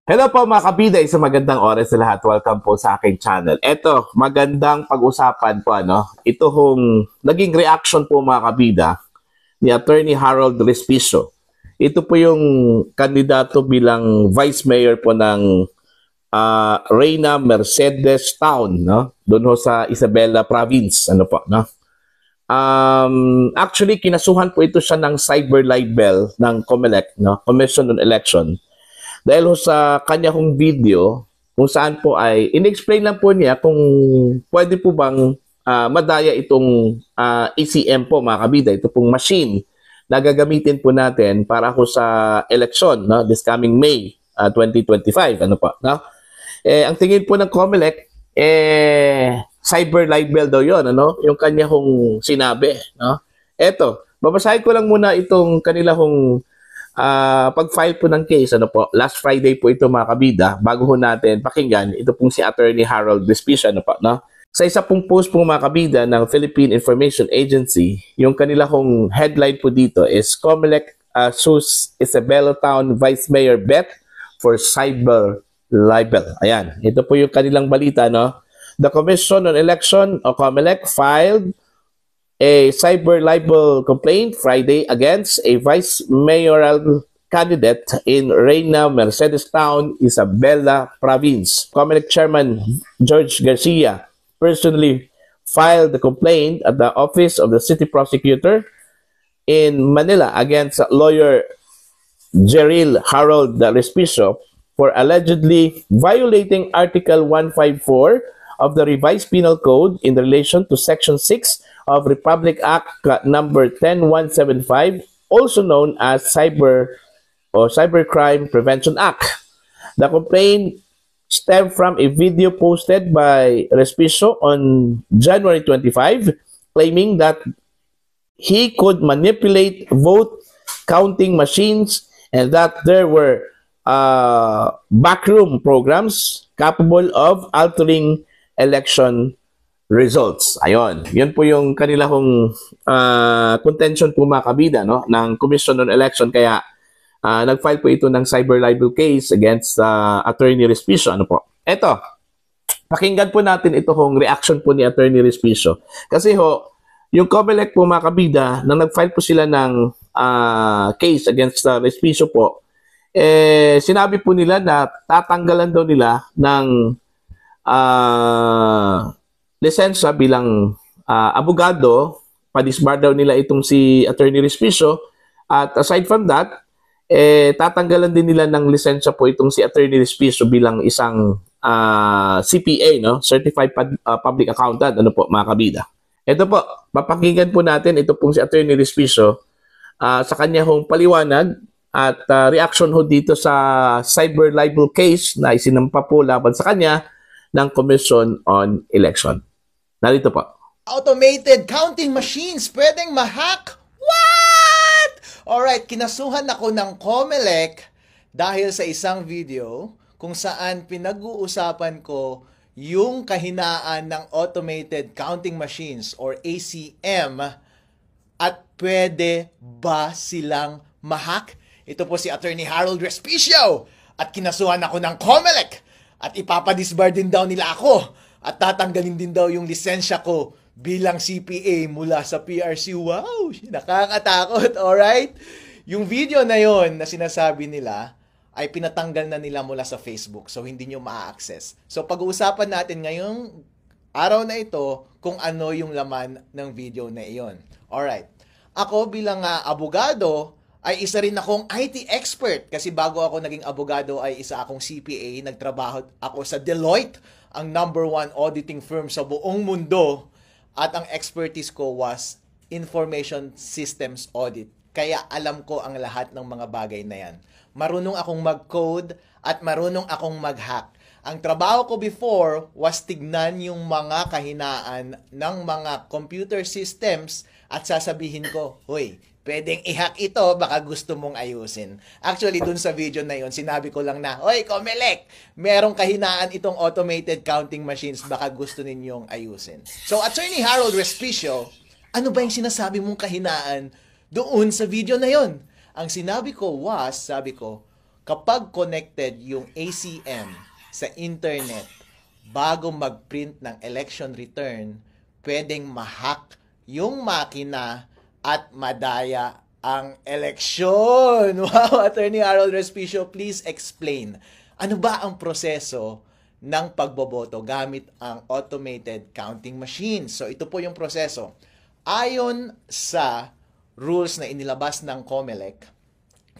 Hello po mga kabida, isang magandang oras sa lahat. Welcome po sa aking channel. Eto, magandang pag-usapan po Ito hong naging reaction po mga kabida ni Attorney Harold Respicio. Ito po yung kandidato bilang Vice Mayor po ng Reyna Mercedes Town, doon ho sa Isabela Province, Actually, kinasuhan po ito siya ng cyber libel ng COMELEC, Commission on Election. Dahil sa kanya kong video, kung saan po ay in-explain lang po niya kung pwede po bang madaya itong ECM po mga kabida, ito pong machine na gagamitin po natin para ho sa election, this coming May 2025. Ang tingin po ng COMELEC, cyber libel daw yun, yung kanya kong sinabi. Eto, babasahin ko lang muna itong kanila kong pag-file po ng case, last Friday po ito mga kabida, bago ho natin pakinggan, ito pong si Attorney Harold Respicio, Sa isa pong post po mga kabida ng Philippine Information Agency, yung kanila kong headline po dito is COMELEC sues Isabela Town Vice Mayor Bet for cyber libel. Ayan, ito po yung kanilang balita, The Commission on Election o COMELEC filed a cyber libel complaint Friday against a vice mayoral candidate in Reyna Mercedes Town, Isabela Province. COMELEC Chairman George Garcia personally filed the complaint at the office of the city prosecutor in Manila against lawyer Jeril Harold Respicio for allegedly violating Article 154 of the Revised Penal Code in relation to Section 6 of Republic Act number 10175, also known as Cybercrime Prevention Act. The complaint stemmed from a video posted by Respicio on January 25, claiming that he could manipulate vote counting machines and that there were backroom programs capable of altering election results. Ayon. Yun po yung kanila kong contention po mga kabida, ng Commission on Election. Kaya nag-file po ito ng cyber libel case against Attorney Respicio. Eto, pakinggan po natin ito kong reaction po ni Attorney Respicio. Kasi yung COMELEC po mga kabida, nang nag-file po sila ng case against Respicio po, sinabi po nila na tatanggalan daw nila ng lisensya bilang abogado, padisbar daw nila itong si Attorney Respicio. At aside from that, tatanggalan din nila ng lisensya po itong si Attorney Respicio bilang isang CPA, Certified Public Accountant, mga kabida. Ito po, papakinggan po natin ito pong si Attorney Respicio sa kanya hong paliwanag at reaction dito sa cyber libel case na isinampa po laban sa kanya ng Commission on Election. Narito po. Automated counting machines pwedeng ma-hack? What? Alright, kinasuhan ako ng COMELEC dahil sa isang video kung saan pinag-uusapan ko yung kahinaan ng automated counting machines or ACM at pwede ba silang ma-hack? Ito po si Attorney Harold Respicio at kinasuhan ako ng COMELEC at ipapadisbar din daw nila ako at tatanggalin din daw yung lisensya ko bilang CPA mula sa PRC. Wow! Nakakatakot, alright? Yung video na yon na sinasabi nila ay pinatanggal na nila mula sa Facebook, so hindi nyo ma-access. So pag-uusapan natin ngayong araw na ito kung ano yung laman ng video na iyon. Alright. Ako bilang abogado, ay isa rin akong IT expert kasi bago ako naging abogado ay isa akong CPA. Nagtrabaho ako sa Deloitte, ang #1 auditing firm sa buong mundo. At ang expertise ko was information systems audit. Kaya alam ko ang lahat ng mga bagay na yan. Marunong akong mag-code at marunong akong mag-hack. Ang trabaho ko before was tignan yung mga kahinaan ng mga computer systems at sasabihin ko, hoy, pwedeng i-hack ito, baka gusto mong ayusin. Actually, dun sa video na yun, sinabi ko lang na, hoy, COMELEC, merong kahinaan itong automated counting machines, baka gusto ninyong ayusin. So, Attorney Harold Respicio, ano ba yung sinasabi mong kahinaan doon sa video na yun? Ang sinabi ko was, sabi ko, kapag connected yung ACM sa internet bago mag-print ng election return, pwedeng ma-hack yung makina at madaya ang eleksyon. Wow, Attorney Harold Respicio, please explain. Ano ba ang proseso ng pagboboto gamit ang automated counting machine? So ito po yung proseso. Ayon sa rules na inilabas ng COMELEC,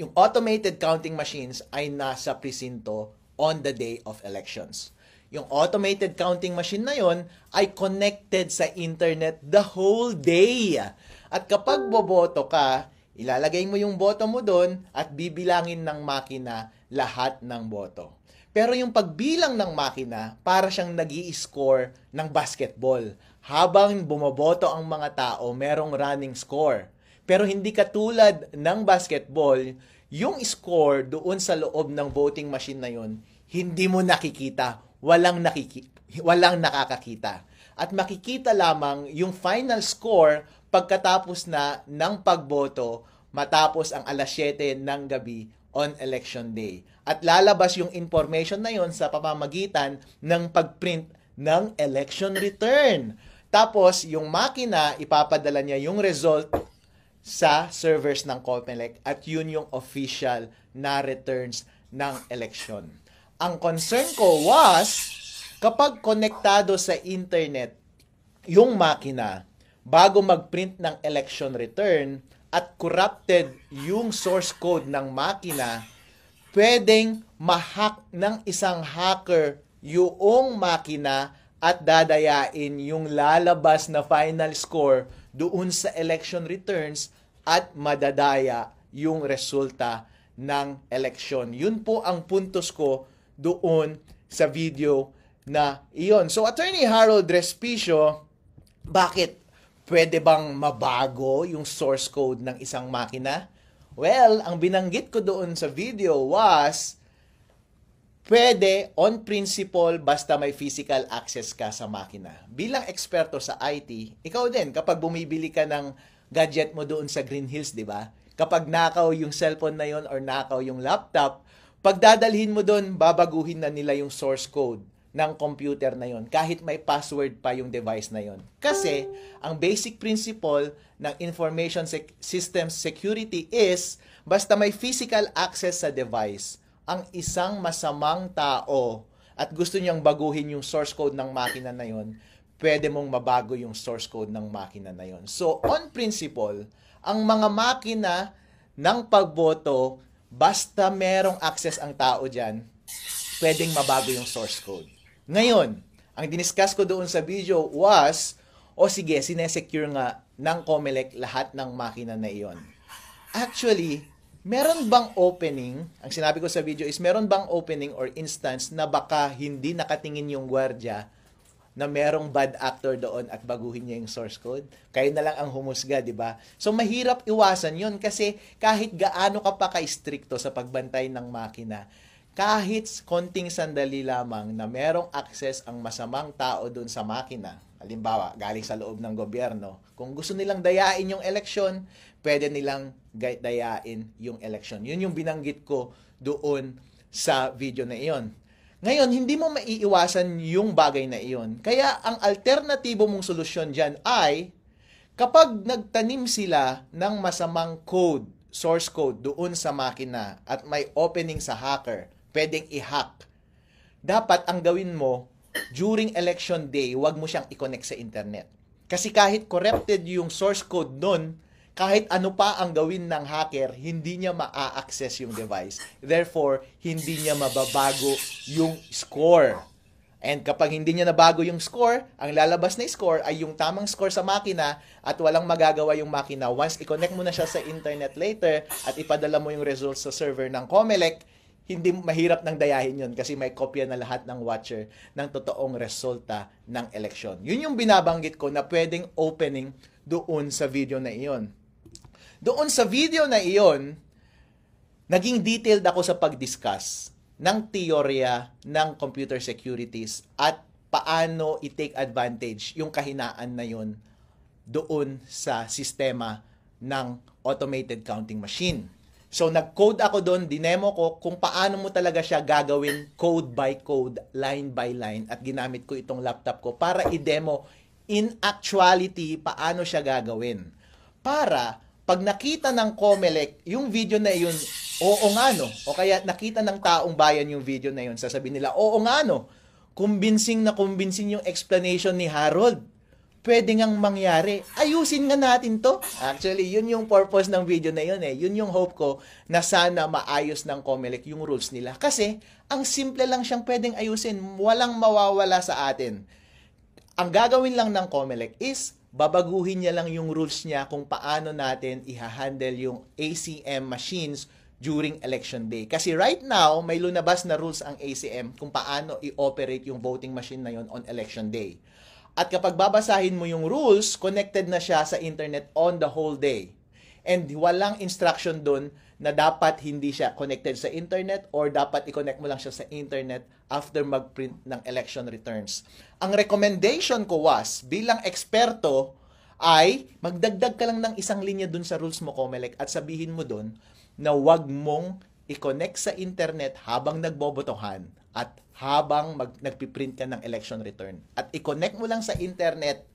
yung automated counting machines ay nasa presinto on the day of elections. Yung automated counting machine na yon ay connected sa internet the whole day. At kapag boboto ka, ilalagay mo yung boto mo doon at bibilangin ng makina lahat ng boto. Pero yung pagbilang ng makina, para siyang nag-i-score ng basketball. Habang bumoboto ang mga tao, merong running score. Pero hindi katulad ng basketball, yung score doon sa loob ng voting machine na yun, hindi mo nakikita, walang nakakakita. At makikita lamang yung final score pagkatapos na ng pagboto matapos ang alas 7 ng gabi on election day. At lalabas yung information na yon sa pamamagitan ng pagprint ng election return. Tapos, yung makina, ipapadala niya yung result sa servers ng COMELEC at yun yung official na returns ng election. Ang concern ko was, kapag konektado sa internet yung makina, bago mag-print ng election return, at corrupted yung source code ng makina, pwedeng ma-hack ng isang hacker yung makina at dadayain yung lalabas na final score doon sa election returns at madadaya yung resulta ng election. Yun po ang puntos ko doon sa video na iyon. So, Attorney Harold Respicio, bakit? Pwede bang mabago yung source code ng isang makina? Well, ang binanggit ko doon sa video was, pwede on principle basta may physical access ka sa makina. Bilang eksperto sa IT, ikaw din, kapag bumibili ka ng gadget mo doon sa Green Hills, di ba? Kapag nakaw yung cellphone na yon or nakaw yung laptop, pag dadalhin mo doon, babaguhin na nila yung source code ng computer na yon kahit may password pa yung device na yon. Kasi ang basic principle ng information system security is basta may physical access sa device ang isang masamang tao at gusto niyang baguhin yung source code ng makina na yon, pwede mong mabago yung source code ng makina na yon. So on principle, ang mga makina ng pagboto, basta merong access ang tao diyan, pwedeng mabago yung source code. Ngayon, ang diniscuss ko doon sa video was, sige, sinesecure nga ng COMELEC lahat ng makina na iyon. Actually, meron bang opening, ang sinabi ko sa video is, meron bang opening or instance na baka hindi nakatingin yung gwardiya na merong bad actor doon at baguhin niya yung source code? Kayo na lang ang humusga, di ba? So, mahirap iwasan yun kasi kahit gaano ka pa ka-stricto sa pagbantay ng makina, kahit konting sandali lamang na merong access ang masamang tao doon sa makina, halimbawa, galing sa loob ng gobyerno, kung gusto nilang dayain yung eleksyon, pwede nilang dayain yung eleksyon. Yun yung binanggit ko doon sa video na iyon. Ngayon, hindi mo maiiwasan yung bagay na iyon. Kaya, ang alternatibo mong solusyon dyan ay, kapag nagtanim sila ng masamang code, source code doon sa makina at may opening sa hacker, pwedeng i-hack. Dapat ang gawin mo, during election day, wag mo siyang i-connect sa internet. Kasi kahit corrupted yung source code nun, kahit ano pa ang gawin ng hacker, hindi niya ma-access yung device. Therefore, hindi niya mababago yung score. And kapag hindi niya nabago yung score, ang lalabas na score ay yung tamang score sa makina at walang magagawa yung makina. Once i-connect mo na siya sa internet later at ipadala mo yung results sa server ng COMELEC, hindi mahirap nang dayahin yun kasi may kopya na lahat ng watcher ng totoong resulta ng eleksyon. Yun yung binabanggit ko na pwedeng opening doon sa video na iyon. Doon sa video na iyon, naging detailed ako sa pag-discuss ng teorya ng computer securities at paano i-take advantage yung kahinaan na yun doon sa sistema ng automated counting machine. So, nag-code ako doon, dinemo ko kung paano mo talaga siya gagawin code by code, line by line. At ginamit ko itong laptop ko para i-demo in actuality paano siya gagawin. Para, pag nakita ng COMELEC, yung video na yun, oo nga no. O kaya nakita ng taong bayan yung video na yun, sasabihin nila, oo nga no. Convincing yung explanation ni Harold. Pwede ngang mangyari. Ayusin nga natin to. Actually, yun yung purpose ng video na yun eh. Yun yung hope ko na sana maayos ng COMELEC yung rules nila. Kasi, ang simple lang siyang pwedeng ayusin. Walang mawawala sa atin. Ang gagawin lang ng COMELEC is, babaguhin niya lang yung rules niya kung paano natin i-handle yung ACM machines during election day. Kasi right now, may lunabas na rules ang ACM kung paano i-operate yung voting machine na yun on election day. At kapag babasahin mo yung rules, connected na siya sa internet on the whole day. And walang instruction doon na dapat hindi siya connected sa internet or dapat i-connect mo lang siya sa internet after mag-print ng election returns. Ang recommendation ko was, bilang eksperto, ay magdagdag ka lang ng isang linya doon sa rules mo, COMELEC, at sabihin mo doon na wag mong i-connect sa internet habang nagbobotohan at habang nagpiprint ka ng election return. At i-connect mo lang sa internet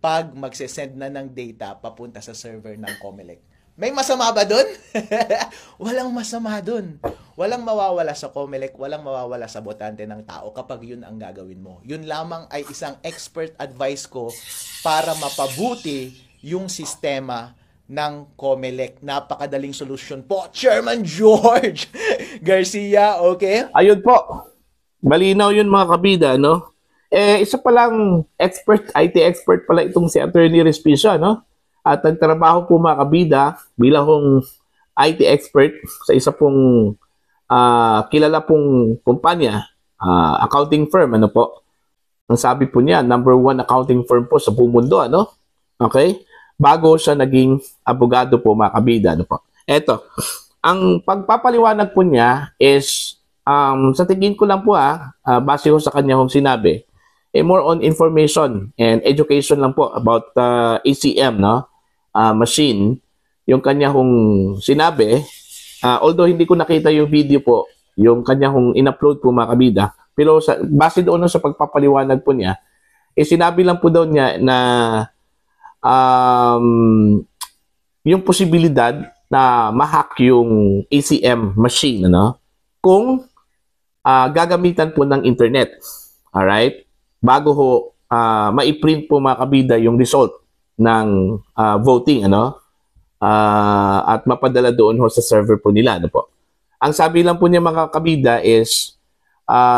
pag magsesend na ng data papunta sa server ng COMELEC. May masama ba dun? Walang masama dun. Walang mawawala sa COMELEC, walang mawawala sa botante ng tao kapag yun ang gagawin mo. Yun lamang ay isang expert advice ko para mapabuti yung sistema ng COMELEC. Napakadaling solusyon po, Chairman George Garcia, okay? Ayun po. Malinaw yun mga kabida, no? Isa palang expert, IT expert pala itong si Attorney Respicio, no? At nagtrabaho po mga kabida bilang IT expert sa isa pong kilala pong kumpanya, accounting firm, ano po? Ang sabi po niya, #1 accounting firm po sa buong mundo, ano? Okay? Bago siya naging abogado po mga kabida, ano po? Eto, ang pagpapaliwanag po niya is sa tingin ko lang po base ko sa kanya kung sinabi, more on information and education lang po about ACM, no? Machine, yung kanya kung sinabi, although hindi ko nakita yung video po, yung kanya kung in-upload po mga kabida, pero base doon sa pagpapaliwanag po niya, sinabi lang po daw niya na yung posibilidad na ma-hack yung ACM machine, ano? Kung gagamitan po ng internet. Alright? Bago ho ma-print po mga kabida yung result ng voting, ano? At mapadala doon ho sa server po nila, ano po. Ang sabi lang po niya mga kabida is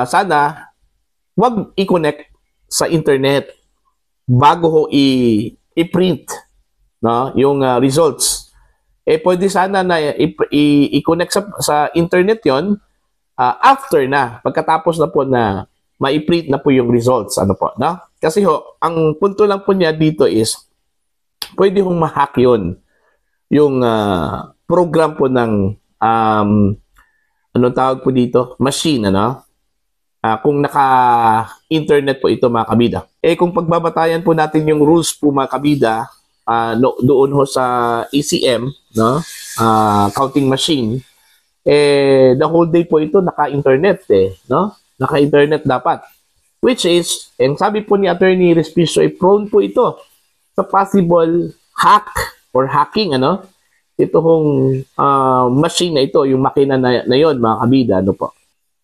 sana wag i-connect sa internet bago ho i-print, no, yung results. Pwede sana na i-connect sa internet yon after na, pagkatapos na po na ma-print na po yung results, ano po, no? Kasi ho, ang punto lang po niya dito is pwede hong ma-hack yun, yung program po ng anong tawag po dito, machine, ano? Kung naka-internet po ito mga kabida. Kung pagbabatayan po natin yung rules po mga kabida, doon ho sa ACM, no? Counting machine, the whole day po ito naka-internet, no? Naka-internet dapat. Which is, sabi po ni Attorney Respicio, prone po ito sa possible hack or hacking, ano? Ito hong machine na ito, yung makina na yon mga kabida, ano po.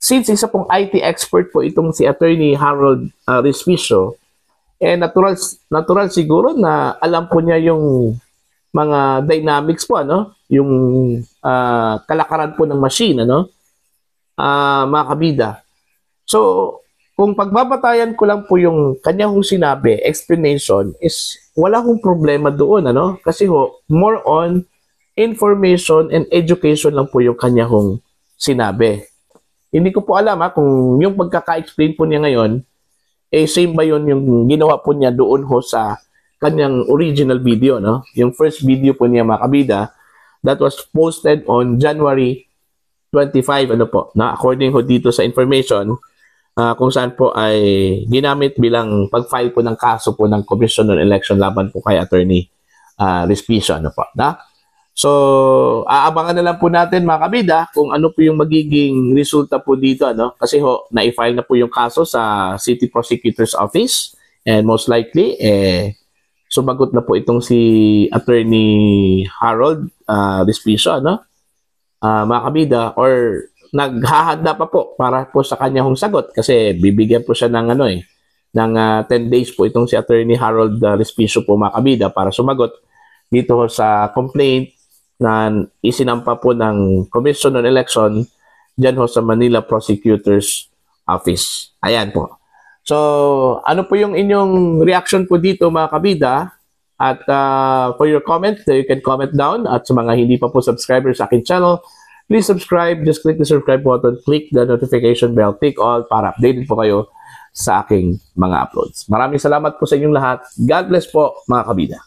Since isa pong IT expert po itong si Attorney Harold Respicio, natural siguro na alam po niya yung mga dynamics po, ano? Yung kalakaran po ng machine, ano? Mga kabida. So, kung pagbabatayan ko lang po yung kanya hong sinabi, explanation, is wala hong problema doon, ano? Kasi ho, more on information and education lang po yung kanya hong sinabi. Hindi ko po alam kung yung pagkaka-explain po niya ngayon, same ba yun yung ginawa po niya doon ho sa kanyang original video, no? Yung first video po niya mga kabida, that was posted on January 25, ano po, na according ho dito sa information, kung saan po ay ginamit bilang pag-file po ng kaso po ng Commission on Election laban po kay Attorney Respicio, ano po, na? So, aabangan na lang po natin mga kabida kung ano po yung magiging resulta po dito. Ano? Kasi na-file na po yung kaso sa City Prosecutor's Office and most likely, sumagot na po itong si Attorney Harold Despiso, ano? Mga kabida, or naghahanda pa po para po sa kanya hong sagot kasi bibigyan po siya ng ng 10 days po itong si Attorney Harold Despiso po mga kabida para sumagot dito sa complaint na isinampa po ng Commission on Election dyan sa Manila Prosecutor's Office. Ayan po. So, ano po yung inyong reaction po dito mga kabida? At for your comment, you can comment down. At sa mga hindi pa po subscribers sa akin channel, please subscribe. Just click the subscribe button, click the notification bell, click all para updated po kayo sa aking mga uploads. Maraming salamat po sa inyong lahat. God bless po mga kabida.